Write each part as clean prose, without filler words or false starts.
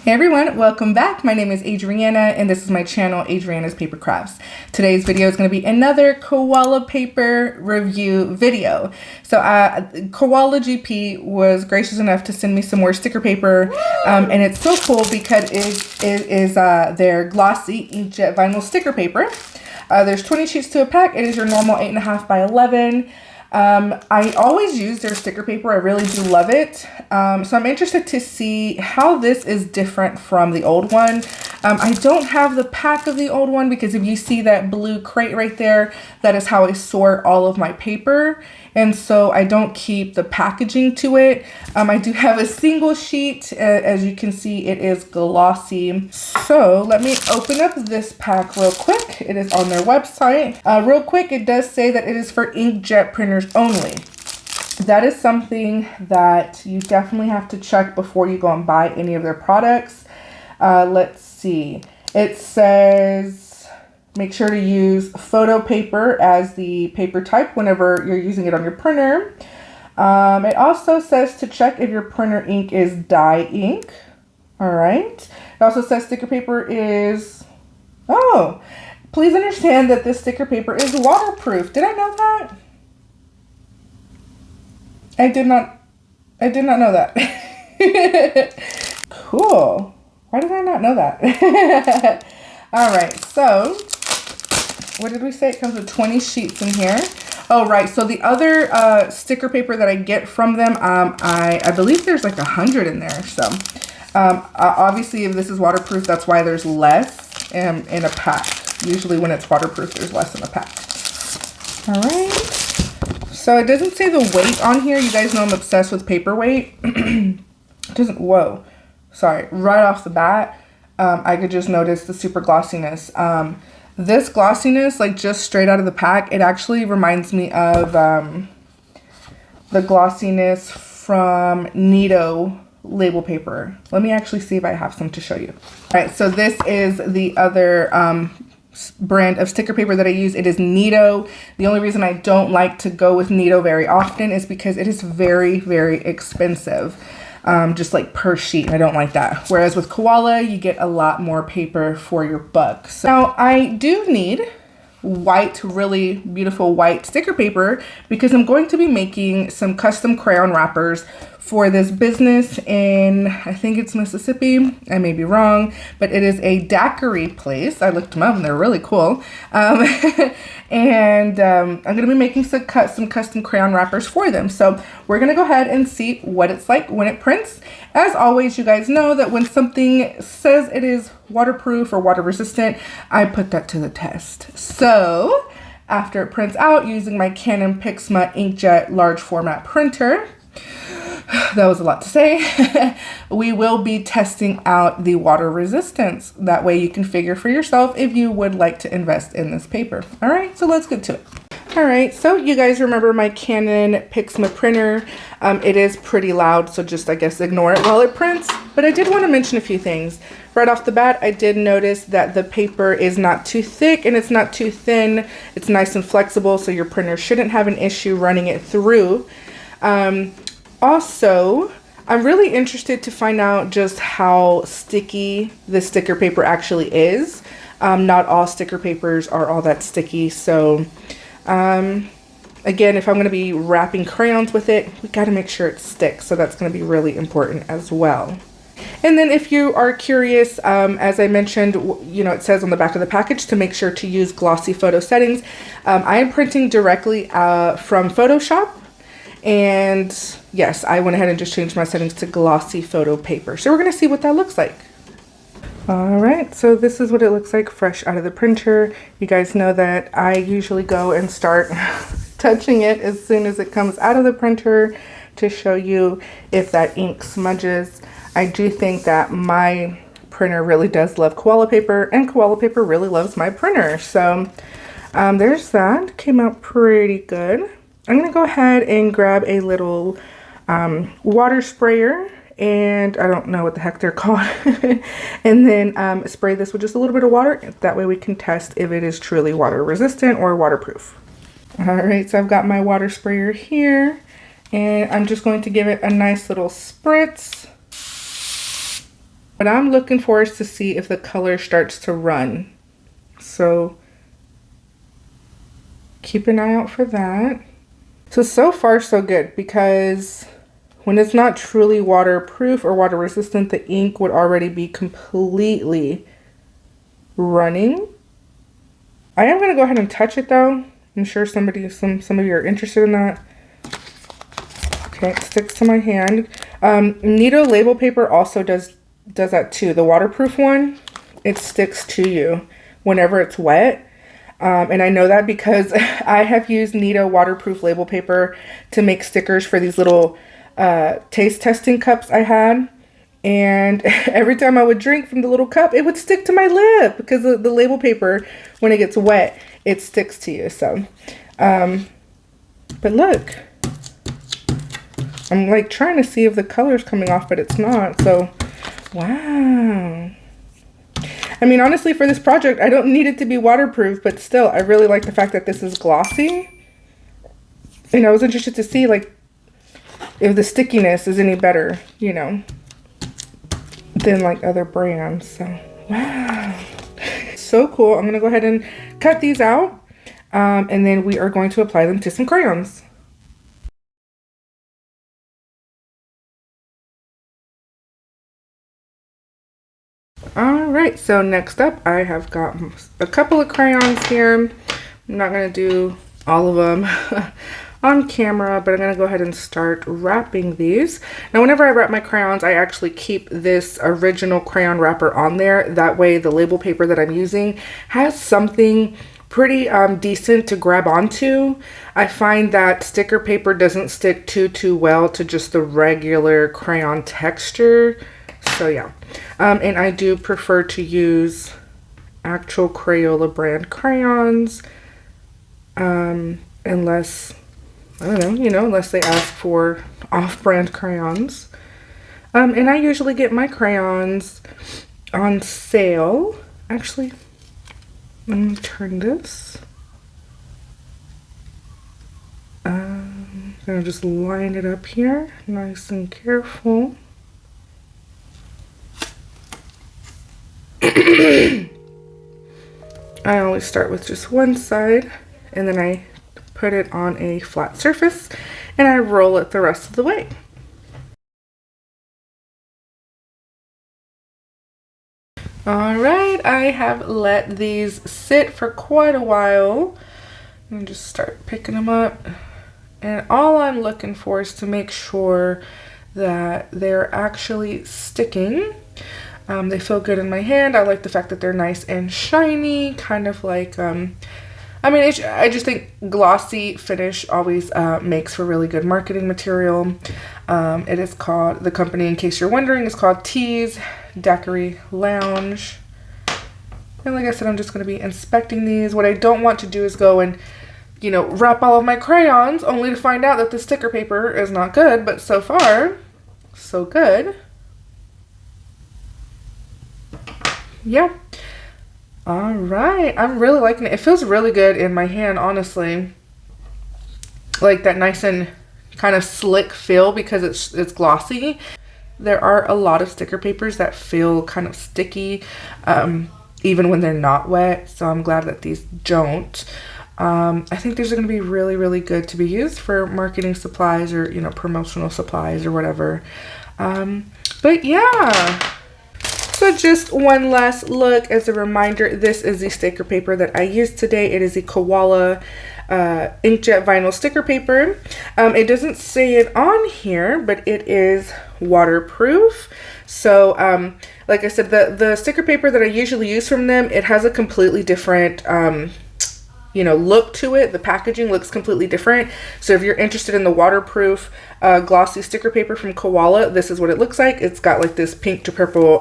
Hey everyone, welcome back. My name is Adriana and this is my channel, Adriana's Paper Crafts. Today's video is going to be another koala paper review video. So Koala GP was gracious enough to send me some more sticker paper, and it's so cool because it is their Glossy Inkjet vinyl sticker paper. There's 20 sheets to a pack. It is your normal 8.5 by 11. I always use their sticker paper. I really do love it. So I'm interested to see how this is different from the old one. I don't have the pack of the old one because if you see that blue crate right there, that is how I sort all of my paper. And so I don't keep the packaging to it. I do have a single sheet. As you can see, it is glossy. So let me open up this pack real quick. It is on their website. Real quick, it does say that it is for inkjet printers only. That is something that you definitely have to check before you go and buy any of their products. Let's see. It says make sure to use photo paper as the paper type whenever you're using it on your printer. It also says to check if your printer ink is dye ink. All right. It also says sticker paper is, oh, please understand that this sticker paper is waterproof. Did I know that? I did not know that. Cool. Why did I not know that? All right, so what did we say? It comes with 20 sheets in here. Oh, right. So the other sticker paper that I get from them, I believe there's like 100 in there. So obviously, if this is waterproof, that's why there's less in a pack. Usually when it's waterproof, there's less in a pack. All right. So it doesn't say the weight on here. You guys know I'm obsessed with paper weight. It doesn't, whoa. Sorry, right off the bat, I could just notice the super glossiness. This glossiness, like just straight out of the pack, it actually reminds me of the glossiness from Nido label paper. Let me actually see if I have some to show you. All right, so this is the other brand of sticker paper that I use. It is Nido. The only reason I don't like to go with Nido very often is because it is very, very expensive. Just like per sheet, and I don't like that. Whereas with Koala, you get a lot more paper for your buck. So now I do need white, really beautiful white sticker paper because I'm going to be making some custom crayon wrappers for this business in, I think it's Mississippi. I may be wrong, but it is a daiquiri place. I looked them up and they're really cool. And I'm going to be making some custom crayon wrappers for them. So we're going to go ahead and see what it's like when it prints. As always, you guys know that when something says it is waterproof or water resistant, I put that to the test. So after it prints out using my Canon Pixma Inkjet large format printer, that was a lot to say. We will be testing out the water resistance. That way you can figure for yourself if you would like to invest in this paper. All right, so let's get to it. All right, so you guys remember my Canon Pixma printer. It is pretty loud, so just, I guess, ignore it while it prints. But I did want to mention a few things. Right off the bat, I did notice that the paper is not too thick and it's not too thin. It's nice and flexible, so your printer shouldn't have an issue running it through. Also, I'm really interested to find out just how sticky the sticker paper actually is. Not all sticker papers are all that sticky. So, again, if I'm going to be wrapping crayons with it, we got to make sure it sticks. So that's going to be really important as well. And then if you are curious, as I mentioned, you know, it says on the back of the package to make sure to use glossy photo settings. I am printing directly from Photoshop. And yes, I went ahead and just changed my settings to glossy photo paper. So we're going to see what that looks like. All right, so this is what it looks like fresh out of the printer. You guys know that I usually go and start touching it as soon as it comes out of the printer to show you if that ink smudges. I do think that my printer really does love Koala paper, and Koala paper really loves my printer. So there's that. Came out pretty good. I'm going to go ahead and grab a little water sprayer, and I don't know what the heck they're called, and then spray this with just a little bit of water. That way we can test if it is truly water resistant or waterproof. All right, so I've got my water sprayer here, and I'm just going to give it a nice little spritz. What I'm looking for is to see if the color starts to run. So keep an eye out for that. So far so good, because when it's not truly waterproof or water resistant, the ink would already be completely running. I am going to go ahead and touch it though. I'm sure some of you are interested in that. Okay, it sticks to my hand. Nito label paper also does that too. The waterproof one, it sticks to you whenever it's wet. And I know that because I have used Nito waterproof label paper to make stickers for these little taste testing cups I had. And every time I would drink from the little cup, it would stick to my lip because the label paper, when it gets wet, it sticks to you. So, but look, I'm like trying to see if the color's coming off, but it's not. So, wow. I mean, honestly, for this project, I don't need it to be waterproof, but still, I really like the fact that this is glossy. And I was interested to see, like, if the stickiness is any better, you know, than like other brands. So, wow. So cool. I'm going to go ahead and cut these out. And then we are going to apply them to some crayons. Alright, so next up I have got a couple of crayons here. I'm not going to do all of them on camera, but I'm going to go ahead and start wrapping these. Now whenever I wrap my crayons, I actually keep this original crayon wrapper on there. That way the label paper that I'm using has something pretty decent to grab onto. I find that sticker paper doesn't stick too well to just the regular crayon texture. So yeah, and I do prefer to use actual Crayola brand crayons, unless, I don't know, you know, unless they ask for off-brand crayons. And I usually get my crayons on sale. Actually, let me turn this. I'm gonna just line it up here, nice and careful. I always start with just one side and then I put it on a flat surface and I roll it the rest of the way. Alright, I have let these sit for quite a while. And just start picking them up. And all I'm looking for is to make sure that they're actually sticking. They feel good in my hand. I like the fact that they're nice and shiny, kind of like, I mean, I just think glossy finish always makes for really good marketing material. It is called, the company, in case you're wondering, is called Tease Daiquiri Lounge. And like I said, I'm just going to be inspecting these. What I don't want to do is go and, you know, wrap all of my crayons only to find out that the sticker paper is not good, but so far, so good. Yeah. All right. I'm really liking it. It feels really good in my hand, honestly. Like that nice and kind of slick feel because it's glossy. There are a lot of sticker papers that feel kind of sticky, even when they're not wet. So I'm glad that these don't. I think these are going to be really, really good to be used for marketing supplies or, you know, promotional supplies or whatever. But yeah. So just one last look as a reminder, this is the sticker paper that I used today. It is a Koala Inkjet vinyl sticker paper. It doesn't say it on here, but it is waterproof. So like I said, the sticker paper that I usually use from them, it has a completely different you know, look to it. The packaging looks completely different. So if you're interested in the waterproof glossy sticker paper from Koala, this is what it looks like. It's got like this pink to purple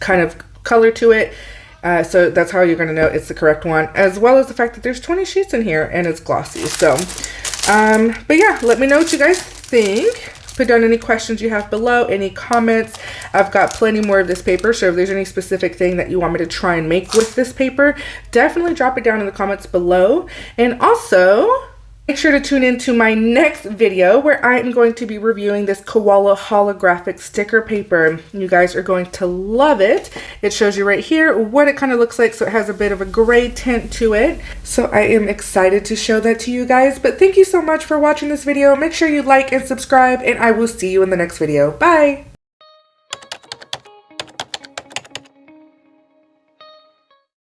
kind of color to it. So that's how you're going to know it's the correct one, as well as the fact that there's 20 sheets in here and it's glossy. So, but yeah, let me know what you guys think. Put down any questions you have below, any comments. I've got plenty more of this paper, so if there's any specific thing that you want me to try and make with this paper, definitely drop it down in the comments below. And also, Make sure to tune in to my next video where I am going to be reviewing this Koala holographic sticker paper. You guys are going to love it. It shows you right here what it kind of looks like, so it has a bit of a gray tint to it. So I am excited to show that to you guys. But thank you so much for watching this video. Make sure you like and subscribe, and I will see you in the next video. Bye!